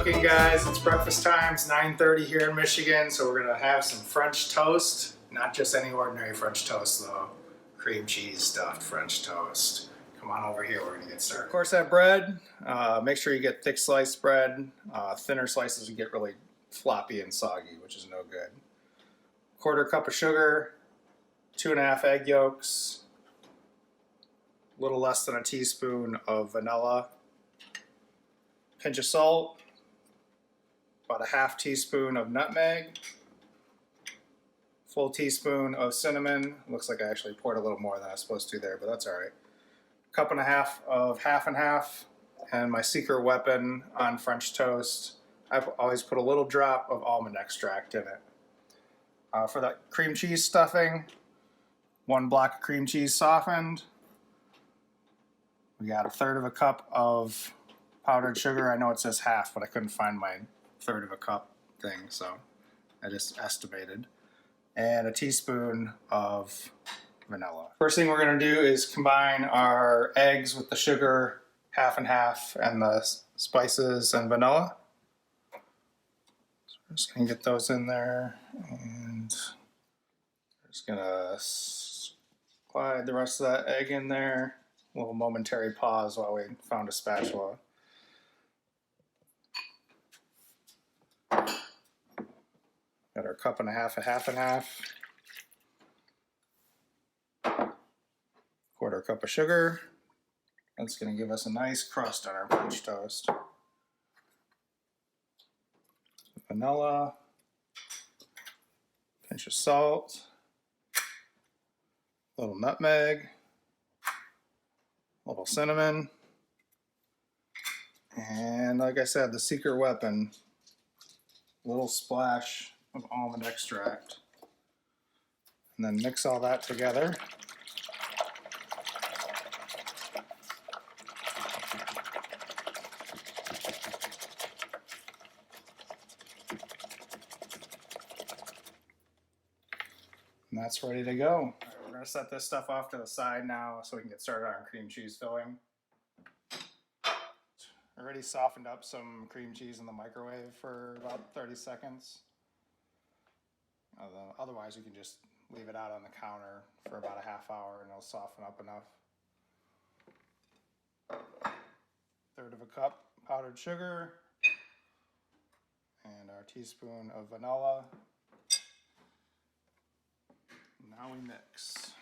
cooking, guys. It's breakfast time. It's 9:30 here in Michigan, so we're gonna have some French toast. Not just any ordinary French toast, though. Cream cheese stuffed French toast. Come on over here. We're gonna get started. Of course, that bread. Make sure you get thick sliced bread. Thinner slices, you get really floppy and soggy, which is no good. 1/4 cup of sugar, 2½ egg yolks, a little less than a teaspoon of vanilla, pinch of salt, about a ½ teaspoon of nutmeg, full teaspoon of cinnamon. Looks like I actually poured a little more than I was supposed to there, but that's all right. 1.5 cups of half and half, and my secret weapon on French toast, I always put a little drop of almond extract in it. For that cream cheese stuffing, 1 block of cream cheese softened. We got 1/3 cup of powdered sugar. I know it says half, but I couldn't find my 1/3 cup thing, so I just estimated. And a teaspoon of vanilla. First thing we're going to do is combine our eggs with the sugar, half and half, and the spices and vanilla. So we're just going to get those in there, and we're just going to slide the rest of that egg in there. A little momentary pause while we found a spatula. Got our 1.5 cups of half and half. 1/4 cup of sugar. That's going to give us a nice crust on our French toast. Vanilla. Pinch of salt. A little nutmeg. A little cinnamon. And like I said, the secret weapon, a little splash of almond extract. And then mix all that together. And that's ready to go. All right, we're going to set this stuff off to the side now so we can get started on cream cheese filling. Already softened up some cream cheese in the microwave for about 30 seconds. Otherwise, you can just leave it out on the counter for about a ½ hour and it'll soften up enough. 1/3 cup powdered sugar and our teaspoon of vanilla. Now we mix.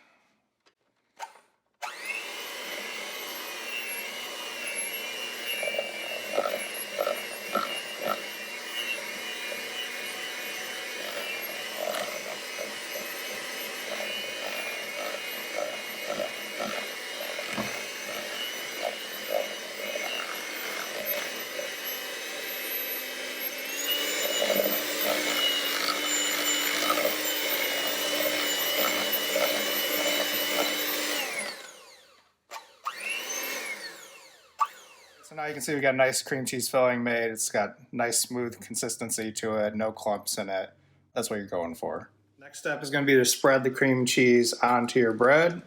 So now you can see we got a nice cream cheese filling made. It's got nice smooth consistency to it, no clumps in it. That's what you're going for. Next step is going to be to spread the cream cheese onto your bread.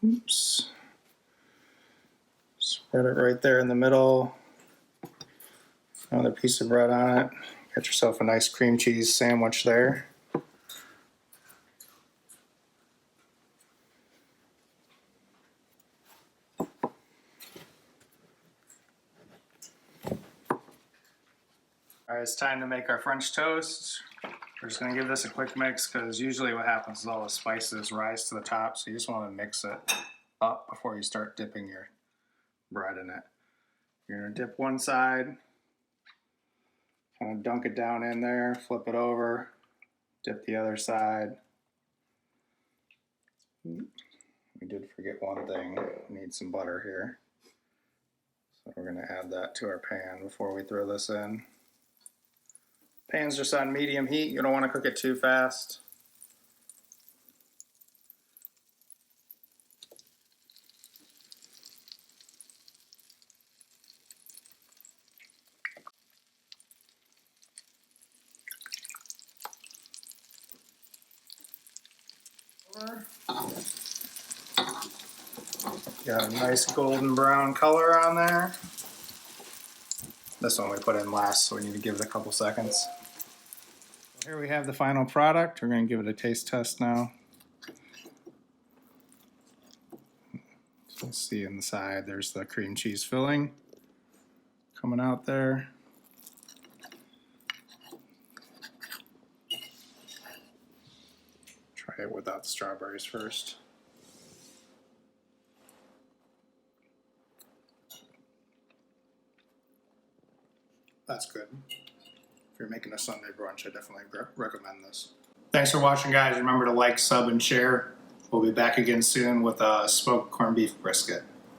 Oops. Spread it right there in the middle. Another piece of bread on it. Get yourself a nice cream cheese sandwich there. All right, it's time to make our French toast. We're just going to give this a quick mix because usually what happens is all the spices rise to the top, so you just want to mix it up before you start dipping your bread in it. You're going to dip one side, kind of dunk it down in there, flip it over, dip the other side. We did forget one thing. We need some butter here. So we're going to add that to our pan before we throw this in. Pan's just on medium heat. You don't want to cook it too fast. Got a nice golden brown color on there. This one we put in last, so we need to give it a couple seconds. Here we have the final product. We're going to give it a taste test now. So you'll see inside there's the cream cheese filling coming out there. Try it without the strawberries first. That's good. If you're making a Sunday brunch, I definitely recommend this. Thanks for watching, guys. Remember to like, sub, and share. We'll be back again soon with a smoked corned beef brisket.